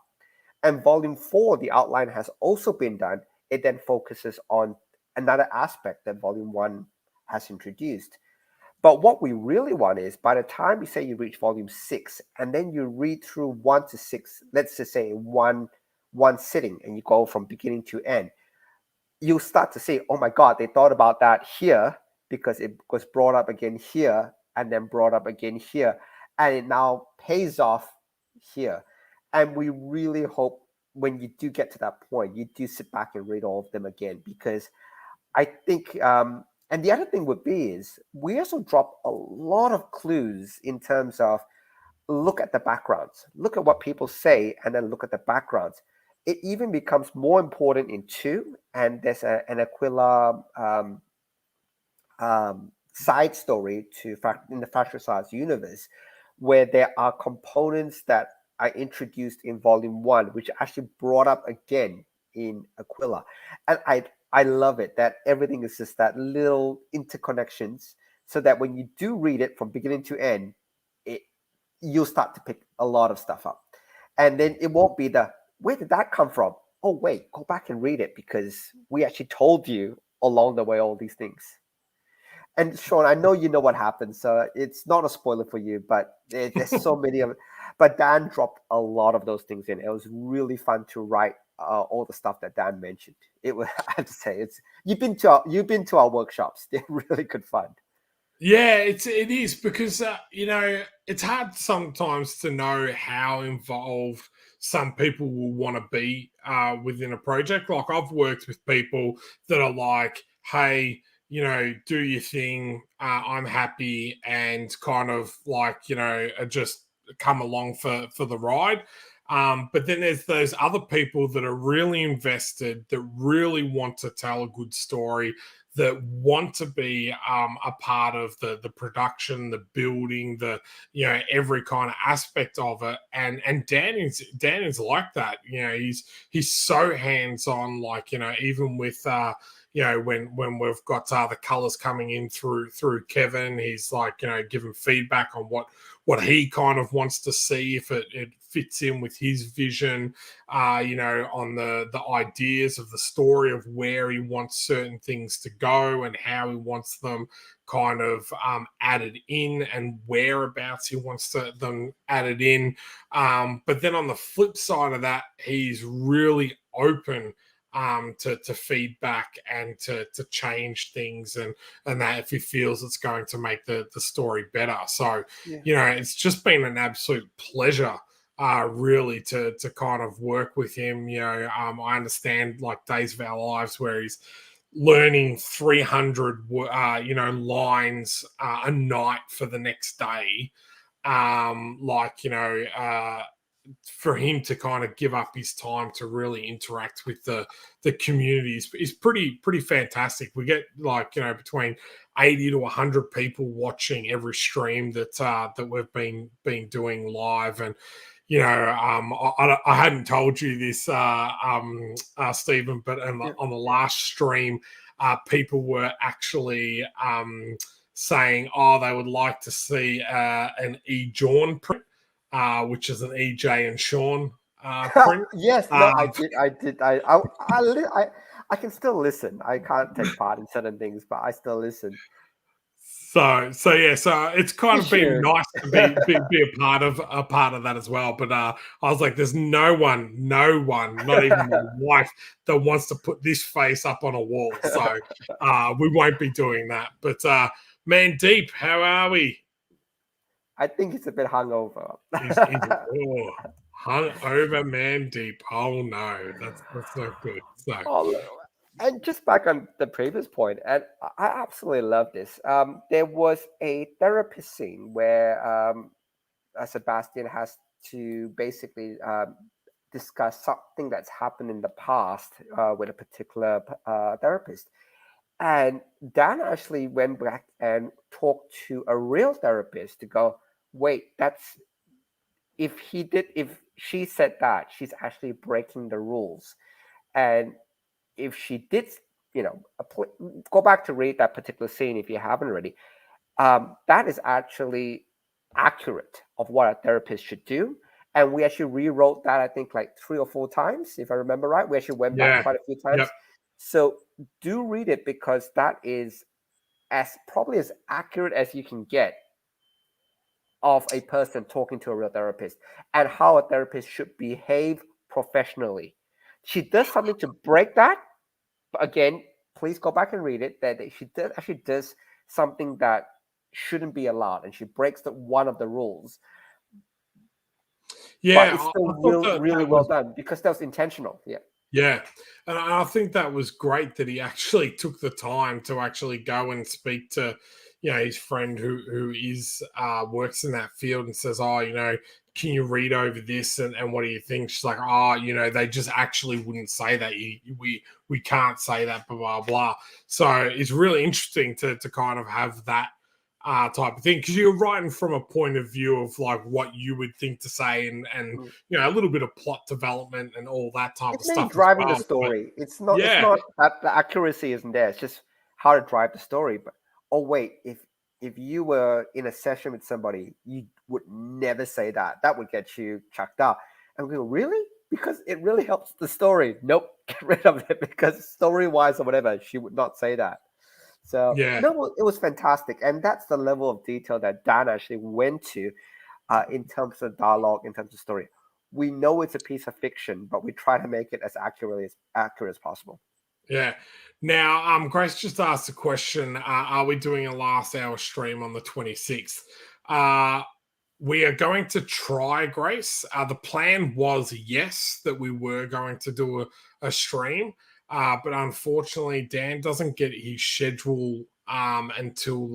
And volume 4, the outline has also been done. It then focuses on another aspect that volume 1 has introduced. But what we really want is, by the time you say you reach volume 6, and then you read through 1 to 6, let's just say one sitting, and you go from beginning to end, you'll start to say, oh my God, they thought about that here because it was brought up again here and then brought up again here. And it now pays off here. And we really hope when you do get to that point, you do sit back and read all of them again, because I think, and the other thing would be is we also drop a lot of clues in terms of look at the backgrounds, look at what people say, and then look at the backgrounds. It even becomes more important in 2, and there's an Aquila side story in the Fractured Shards universe, where there are components that are introduced in volume 1, which are actually brought up again in Aquila. And I love it that everything is just that little interconnections, so that when you do read it from beginning to end, you'll start to pick a lot of stuff up. And then it won't be where did that come from? Oh, wait, go back and read it because we actually told you along the way all these things. And Shaun, I know you know what happens, so it's not a spoiler for you, but there's so many of it. But Dan dropped a lot of those things in. It was really fun to write all the stuff that Dan mentioned. It was, I have to say, you've been to our workshops. They're really good fun. Yeah, it is because it's hard sometimes to know how involved some people will want to be within a project. Like, I've worked with people that are like, hey, do your thing. I'm happy, and kind of like, just come along for the ride. But then there's those other people that are really invested, that really want to tell a good story, that want to be a part of the production, the building, every kind of aspect of it. And Dan is like that. He's so hands-on, like, even with when we've got the colors coming in through Kevin, he's like, giving feedback on what he kind of wants to see, if it fits in with his vision, on the ideas of the story, of where he wants certain things to go and how he wants them kind of added in, and whereabouts he wants them added in. But then on the flip side of that, he's really open to feedback and to change things, and that if he feels it's going to make the story better. So, it's just been an absolute pleasure really to kind of work with him. I understand, like, Days of Our Lives, where he's learning 300 lines a night for the next day. For him to kind of give up his time to really interact with the communities is pretty fantastic. We get, like, between 80 to 100 people watching every stream that we've been doing live. And I hadn't told you this, Stephen, but on the last stream, people were actually saying, they would like to see an Jawn print, which is an EJ and Shaun print. Yes, no, I did. I can still listen. I can't take part in certain things, but I still listen. So it's kind of been nice to be a part of that as well. But I was like, there's no one, not even my wife, that wants to put this face up on a wall. So we won't be doing that. But Man Deep, how are we? I think it's a bit hungover. Hungover Man Deep. Oh no, that's not good. So. And just back on the previous point, and I absolutely love this. There was a therapist scene where Sebastian has to basically discuss something that's happened in the past with a particular therapist. And Dan actually went back and talked to a real therapist to go, wait, if she said that, she's actually breaking the rules. And if she did, go back to read that particular scene if you haven't already. That is actually accurate of what a therapist should do. And we actually rewrote that, I think, like 3 or 4 times, if I remember right. We actually went back quite a few times. Yep. So do read it, because that is probably as accurate as you can get of a person talking to a real therapist, and how a therapist should behave professionally. She does something to break that. But again, please go back and read it. That she does something that shouldn't be allowed, and she breaks one of the rules. Yeah, but it's still really well done, because that was intentional. Yeah, and I think that was great that he actually took the time to actually go and speak to, his friend who is works in that field, and says, can you read over this, and what do you think? She's like, they just actually wouldn't say that. We can't say that, blah, blah, blah. So it's really interesting to kind of have that type of thing, because you're writing from a point of view of like what you would think to say, and a little bit of plot development and all that type of stuff. It's driving the story. But it's not that the accuracy isn't there. It's just how to drive the story. But wait, if you were in a session with somebody, you would never say that. That would get you chucked out. And we go, really? Because it really helps the story. Nope, get rid of it, because story-wise or whatever, she would not say that. So no, it was fantastic. And that's the level of detail that Dan actually went to in terms of dialogue, in terms of story. We know it's a piece of fiction, but we try to make it as accurate as possible. Yeah. Now, Grace just asked a question. Are we doing a last hour stream on the 26th? We are going to try, Grace. The plan was, yes, that we were going to do a stream. But unfortunately, Dan doesn't get his schedule until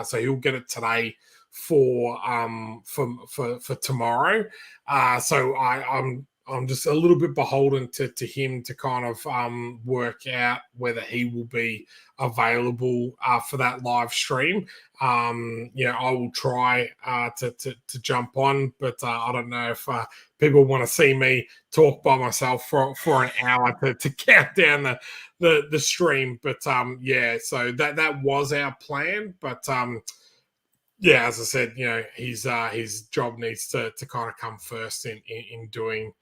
so he'll get it today for tomorrow. So I'm just a little bit beholden to him to kind of work out whether he will be available for that live stream. I will try to jump on, but I don't know if people want to see me talk by myself for an hour to count down the stream. But so that was our plan. But as I said, his job needs to kind of come first in doing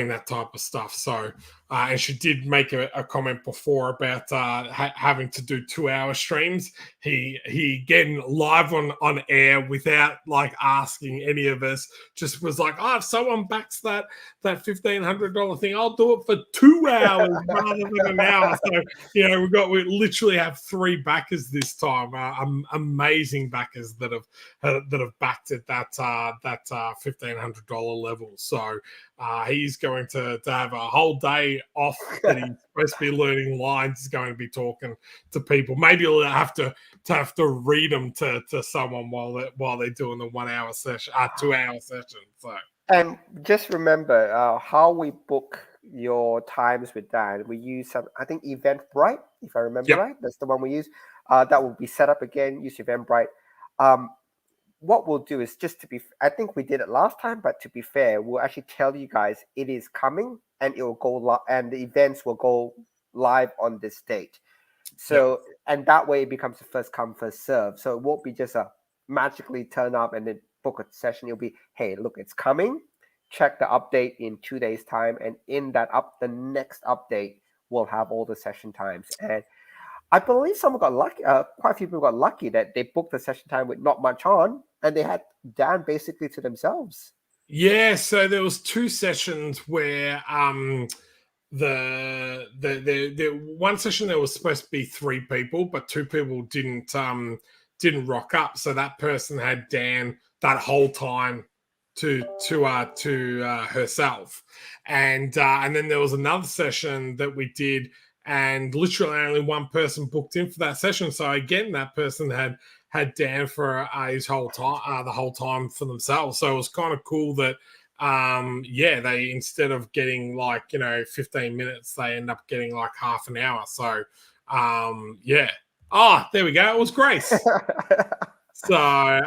that type of stuff. So, and she did make a comment before about having to do 2-hour streams. He getting live on air without asking any of us, just was like, if someone backs that $1,500 thing, I'll do it for 2 hours rather than an hour. So, we literally have 3 backers this time, amazing backers that have backed at that $1,500 level. So he's going to have a whole day off that he's supposed to be learning lines. He's going to be talking to people. Maybe he'll have to read them to someone while they're doing the 1 hour session, 2 hour session. So, and just remember how we book your times with Dan. We use I think Eventbrite, if I remember right. That's the one we use. That will be set up again. Use Eventbrite. what we'll do is just to be, I think we did it last time, but to be fair, we'll actually tell you guys it is coming and it will go live, and the events will go live on this date. So, and that way it becomes a first come, first serve. So it won't be just a magically turn up and then book a session. It'll be, hey, look, it's coming. Check the update in 2 days' time. And in that the next update will have all the session times. And I believe someone got lucky. Quite a few people got lucky that they booked the session time with not much on, and they had Dan basically to themselves. Yeah, so there was 2 sessions where the one session there was supposed to be 3 people, but 2 people didn't rock up, so that person had Dan that whole time to herself, and then there was another session that we did, and literally only 1 person booked in for that session. So again, that person had Dan for his whole time, the whole time for themselves. So it was kind of cool that they, instead of getting 15 minutes, they end up getting like half an hour. So there we go. It was Grace. So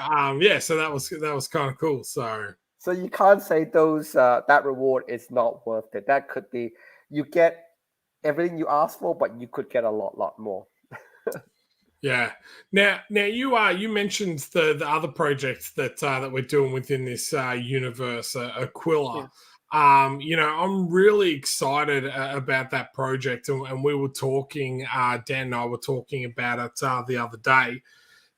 so that was kind of cool. So you can't say those that reward is not worth it. That could be, you get everything you asked for, but you could get a lot more. Yeah. Now you mentioned the other projects that we're doing within this universe, Aquila. Yeah. I'm really excited about that project, and we were talking. Dan and I were talking about it the other day.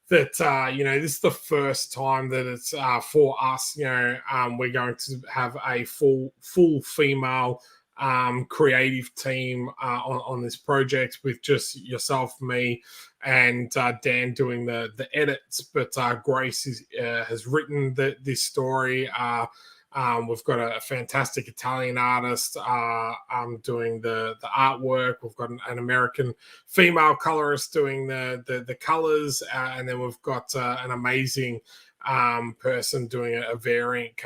That this is the first time that it's for us. We're going to have a full female creative team on this project, with just yourself, me, and Dan doing the edits. But Grace has written this story. We've got a fantastic Italian artist doing the artwork. We've got an American female colorist doing the colors, and then we've got an amazing person doing a variant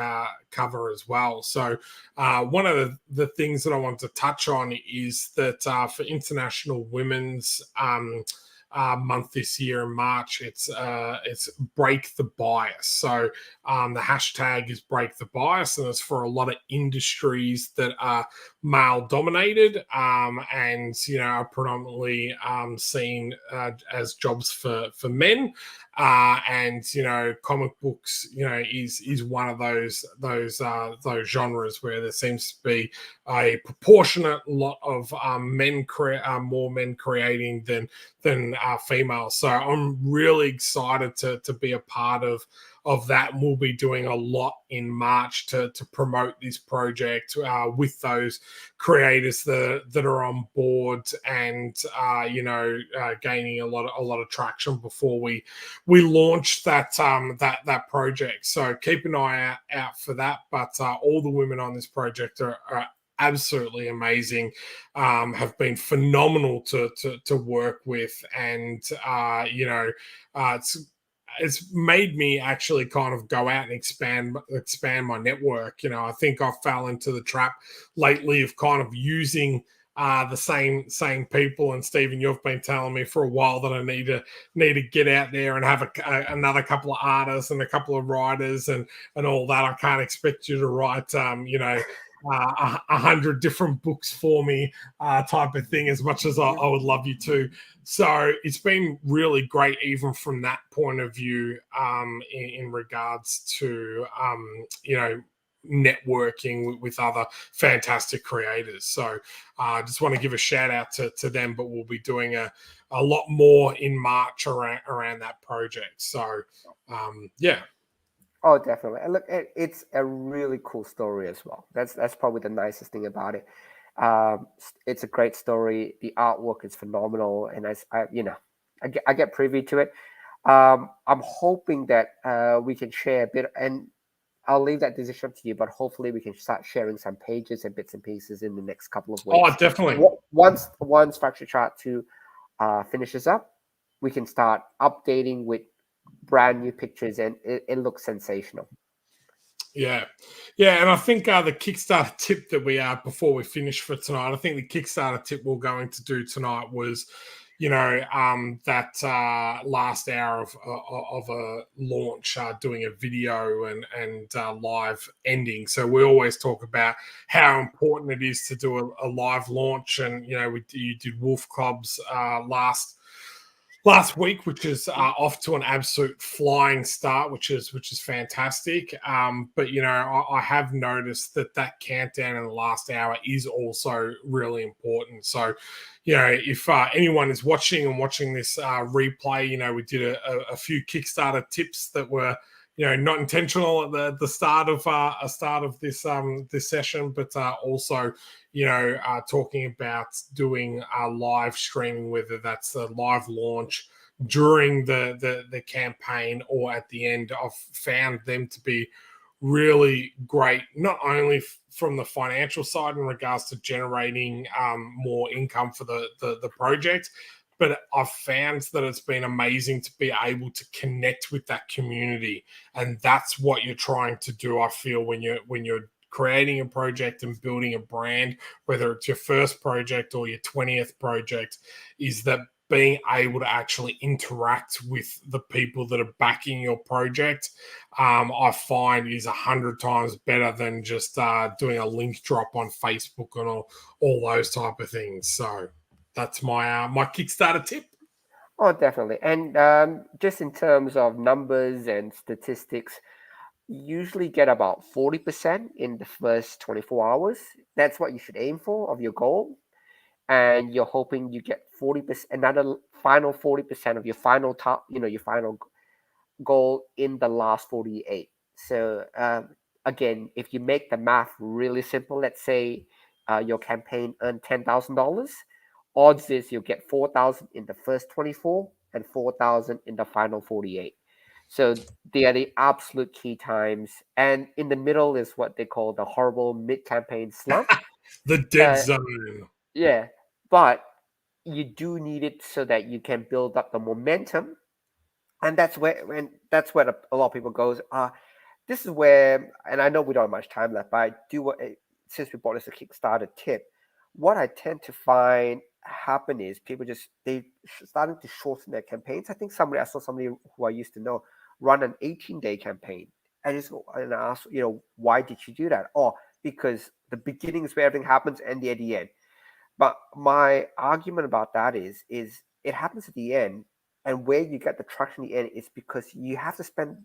cover as well. So one of the things that I want to touch on is that for International Women's month this year in March, it's Break the Bias. So the hashtag is Break the Bias, and it's for a lot of industries that are male dominated and are predominantly seen as jobs for men. And comic books is one of those genres where there seems to be a proportionate lot of more men creating than females. So I'm really excited to be a part of that. And we'll be doing a lot in March to promote this project with those creators that are on board, and gaining a lot of traction before we launch that project. So keep an eye out for that. But all the women on this project are absolutely amazing, have been phenomenal to work with, and it's made me actually kind of go out and expand my network. I think I fell into the trap lately of kind of using the same people. And Stephen, you've been telling me for a while that I need to get out there and have another couple of artists and a couple of writers and all that. I can't expect you to write 100 different books for me type of thing, as much as I would love you to. So it's been really great, even from that point of view, in regards to networking with other fantastic creators. So I just want to give a shout out to them, but we'll be doing a lot more in March around that project. So Oh, definitely. And look, it's a really cool story as well. That's probably the nicest thing about it. It's a great story. The artwork is phenomenal, and I get privy to it. I'm hoping that we can share a bit, and I'll leave that decision up to you, but hopefully we can start sharing some pages and bits and pieces in the next couple of weeks. Oh, definitely. Once Fractured Shard 2 finishes up, we can start updating with brand new pictures, and it looks sensational. Yeah, and I think the Kickstarter tip that before we finish for tonight, I think the Kickstarter tip we're going to do tonight was, that last hour of a launch, doing a video and live ending. So we always talk about how important it is to do a live launch, and you did Wolf Club's last week, which is off to an absolute flying start, which is fantastic. But I have noticed that countdown in the last hour is also really important. So, if anyone is watching this replay, we did a few Kickstarter tips that were not intentional at the start of this session, but also talking about doing live streaming, whether that's the live launch during the campaign or at the end. I've found them to be really great, not only from the financial side in regards to generating more income for the project, but I've found that it's been amazing to be able to connect with that community. And that's what you're trying to do, I feel, when you're creating a project and building a brand, whether it's your first project or your 20th project, is that being able to actually interact with the people that are backing your project, I find is 100 times better than just doing a link drop on Facebook and all those type of things. So that's my Kickstarter tip. Oh, definitely. And just in terms of numbers and statistics, you usually get about 40% in the first 24 hours. That's what you should aim for of your goal. And you're hoping you get 40%, another final 40% of your final top, your final goal in the last 48. So again, if you make the math really simple, let's say your campaign earned $10,000, odds is you'll get 4,000 in the first 24 and 4,000 in the final 48. So they are the absolute key times. And in the middle is what they call the horrible mid-campaign slump. The dead zone. Yeah, but you do need it so that you can build up the momentum. And that's where a lot of people goes, this is where, and I know we don't have much time left, but I do since we brought this a Kickstarter tip, what I tend to find happen is people they starting to shorten their campaigns. I think I saw somebody who I used to know run an 18-day campaign. And I ask, why did you do that? Oh, because the beginning is where everything happens and at the end. But my argument about that is it happens at the end, and where you get the traction at the end is because you have to spend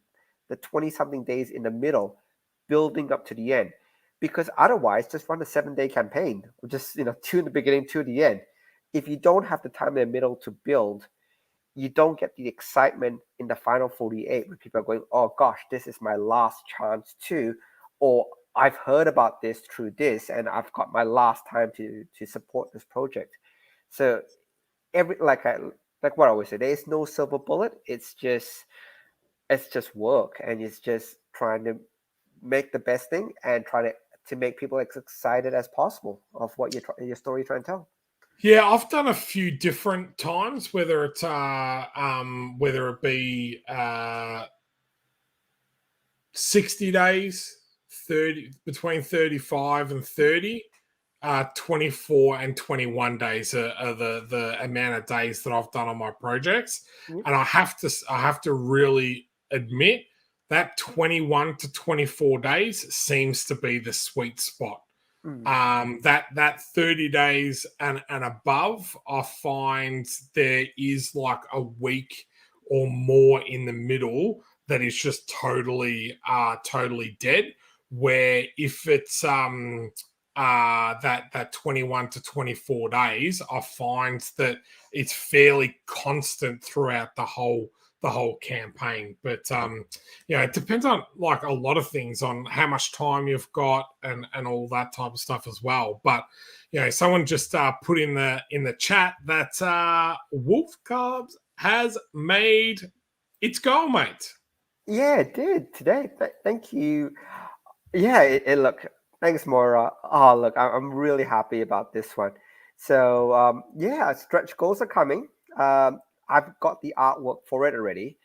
the 20-something days in the middle building up to the end. Because otherwise, just run a 7-day campaign, or just 2 in the beginning, 2 at the end. If you don't have the time in the middle to build, you don't get the excitement in the final 48 where people are going, oh gosh, this is my last chance too, or I've heard about this through this, and I've got my last time to support this project. So like what I always say, there is no silver bullet. It's just work, and it's just trying to make the best thing and try to make people as excited as possible of what your story you're trying to tell. Yeah, I've done a few different times, whether it be 60 days, 30, between 35 and 30, 24 and 21 days are the amount of days that I've done on my projects. Yep. And I have to really admit that 21 to 24 days seems to be the sweet spot. That 30 days and above, I find there is like a week or more in the middle that is just totally dead. Where if it's that 21 to 24 days, I find that it's fairly constant throughout the whole campaign. But it depends on like a lot of things, on how much time you've got and all that type of stuff as well. But someone just put in the chat that Wolf Cubs has made its goal, mate. Yeah, it did today. Thank you. Yeah, look, thanks, Maura. Oh, look, I'm really happy about this one. So, stretch goals are coming. I've got the artwork for it already,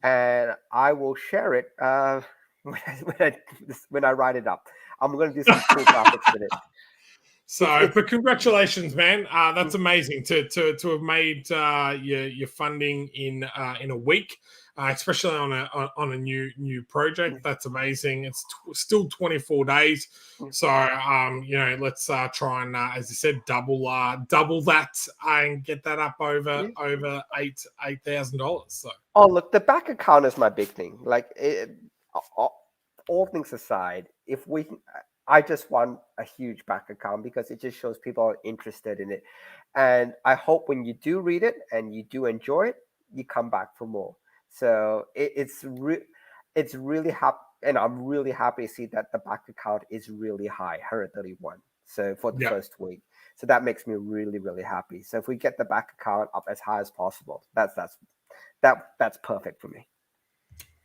and I will share it when I write it up. I'm going to do some cool graphics with it. So, but congratulations, man! That's amazing to have made your funding in a week, especially on a new project. That's amazing. It's still 24 days, so let's try and, as I said, double that and get that up over $8,000. So, oh look, the back account is my big thing. Like all things aside, I just want a huge back account because it just shows people are interested in it. And I hope when you do read it and you do enjoy it, you come back for more. So it's really happy. And I'm really happy to see that the back account is really high, 131. So for the first week. So that makes me really, really happy. So if we get the back account up as high as possible, that's perfect for me.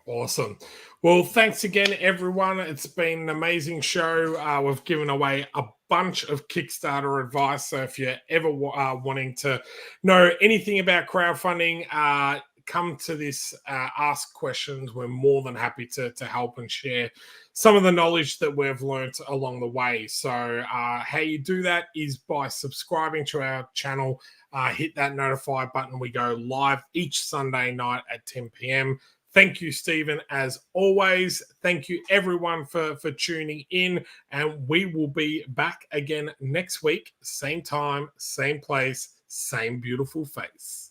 Awesome. Well, thanks again, everyone. It's been an amazing show. We've given away a bunch of Kickstarter advice. So if you're ever wanting to know anything about crowdfunding, come to this, ask questions. We're more than happy to help and share some of the knowledge that we've learned along the way. So how you do that is by subscribing to our channel. Hit that notify button. We go live each Sunday night at 10 p.m. Thank you, Stephen, as always. Thank you, everyone, for tuning in. And we will be back again next week. Same time, same place, same beautiful face.